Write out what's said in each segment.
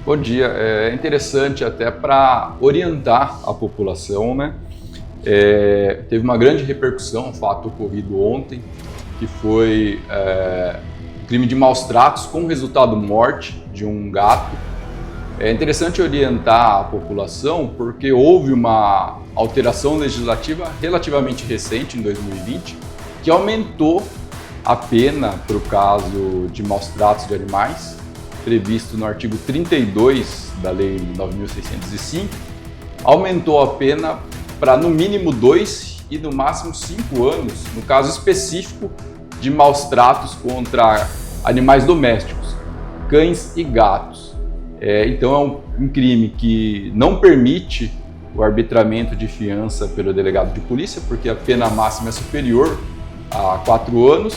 Bom dia. É interessante até para orientar a população, né? Teve uma grande repercussão, um fato ocorrido ontem, que foi um crime de maus tratos com resultado morte de um gato. É interessante orientar a população porque houve uma alteração legislativa relativamente recente, em 2020, que aumentou a pena para o caso de maus tratos de animais, previsto no artigo 32 da Lei 9.605, aumentou a pena para no mínimo 2 e no máximo 5 anos, no caso específico de maus tratos contra animais domésticos, cães e gatos. Então é um crime que não permite o arbitramento de fiança pelo delegado de polícia, porque a pena máxima é superior a 4 anos,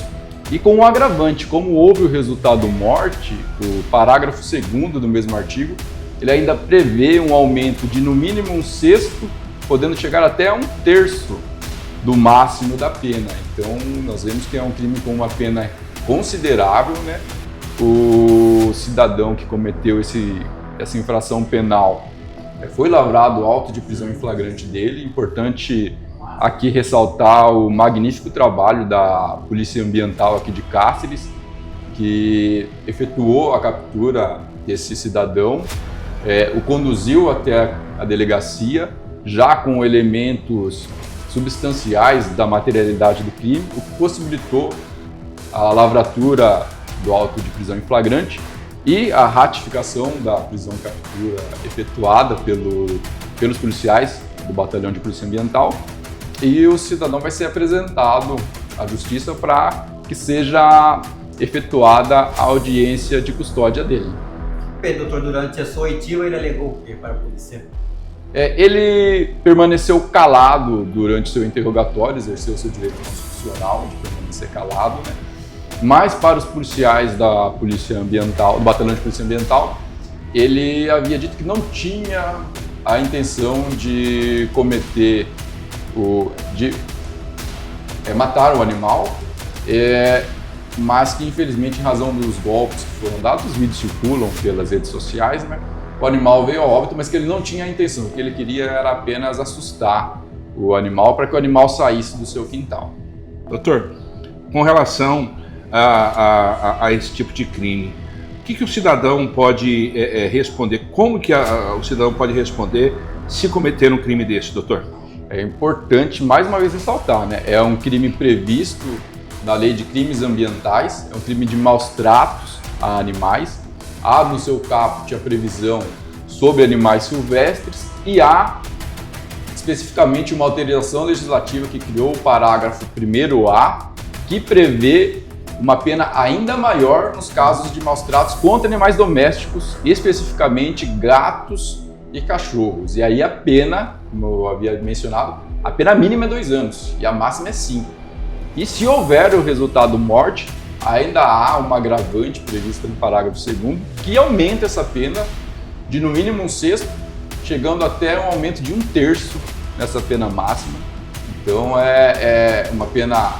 e com um agravante, como houve o resultado morte, o parágrafo 2º do mesmo artigo, ele ainda prevê um aumento de no mínimo 1/6, podendo chegar até 1/3 do máximo da pena. Então nós vemos que é um crime com uma pena considerável, né? O cidadão que cometeu essa infração penal foi lavrado auto de prisão em flagrante dele. Importante aqui ressaltar o magnífico trabalho da Polícia Ambiental aqui de Cáceres, que efetuou a captura desse cidadão, o conduziu até a delegacia, já com elementos substanciais da materialidade do crime, o que possibilitou a lavratura do auto de prisão em flagrante e a ratificação da prisão-captura efetuada pelos policiais do Batalhão de Polícia Ambiental. E o cidadão vai ser apresentado à justiça para que seja efetuada a audiência de custódia dele. Bem, doutor, durante a sua oitiva ele alegou o que para a polícia? Ele permaneceu calado durante seu interrogatório, exerceu seu direito constitucional de permanecer calado, né? Mas para os policiais da Polícia Ambiental, do Batalhão de Polícia Ambiental, ele havia dito que não tinha a intenção de cometer de matar o animal, mas que infelizmente, em razão dos golpes que foram dados, os vídeos circulam pelas redes sociais, né? O animal veio a óbito, mas que ele não tinha a intenção. O que ele queria era apenas assustar o animal para que o animal saísse do seu quintal. Doutor, com relação a esse tipo de crime, o que o cidadão pode responder? Como que o cidadão pode responder se cometer um crime desse, doutor? É importante, mais uma vez, ressaltar, né? É um crime previsto na Lei de Crimes Ambientais, é um crime de maus tratos a animais. Há no seu caput a previsão sobre animais silvestres e há especificamente uma alteração legislativa que criou o parágrafo 1º-A, que prevê uma pena ainda maior nos casos de maus tratos contra animais domésticos, especificamente gatos e cachorros. E aí a pena, como eu havia mencionado, a pena mínima é 2 anos e a máxima é 5. E se houver o resultado morte, ainda há uma agravante prevista no parágrafo 2º que aumenta essa pena de no mínimo 1/6, chegando até um aumento de 1/3 nessa pena máxima. Então é uma pena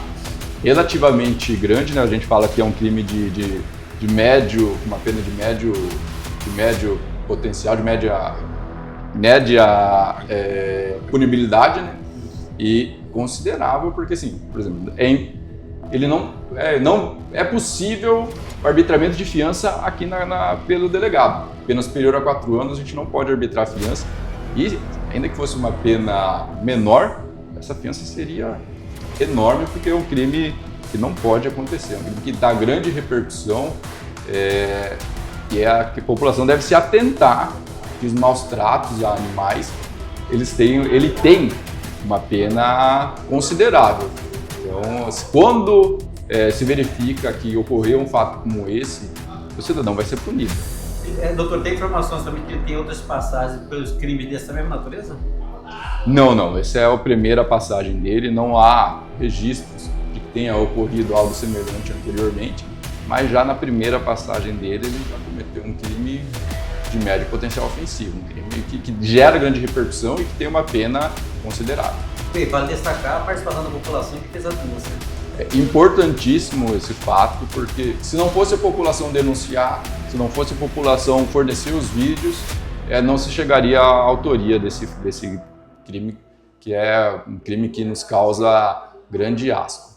relativamente grande, né? A gente fala que é um crime de médio, uma pena de médio potencial, de média punibilidade, né? E considerável, porque assim, por exemplo, ele não é possível o arbitramento de fiança aqui pelo delegado. Pena superior a 4 anos a gente não pode arbitrar fiança, e ainda que fosse uma pena menor, essa fiança seria enorme, porque é um crime que não pode acontecer, é um crime que dá grande repercussão, e a população deve se atentar que os maus tratos a animais, ele tem uma pena considerável. Então, quando se verifica que ocorreu um fato como esse, o cidadão vai ser punido. Doutor, tem informações também que tem outras passagens pelos crimes dessa mesma natureza? Não. Essa é a primeira passagem dele. Não há registros de que tenha ocorrido algo semelhante anteriormente, mas já na primeira passagem dele, ele já cometeu um crime de médio potencial ofensivo, um crime que gera grande repercussão e que tem uma pena considerável. Bem, vale destacar a participação da população que fez a denúncia. É importantíssimo esse fato, porque se não fosse a população denunciar, se não fosse a população fornecer os vídeos, não se chegaria à autoria desse crime, que é um crime que nos causa grande asco.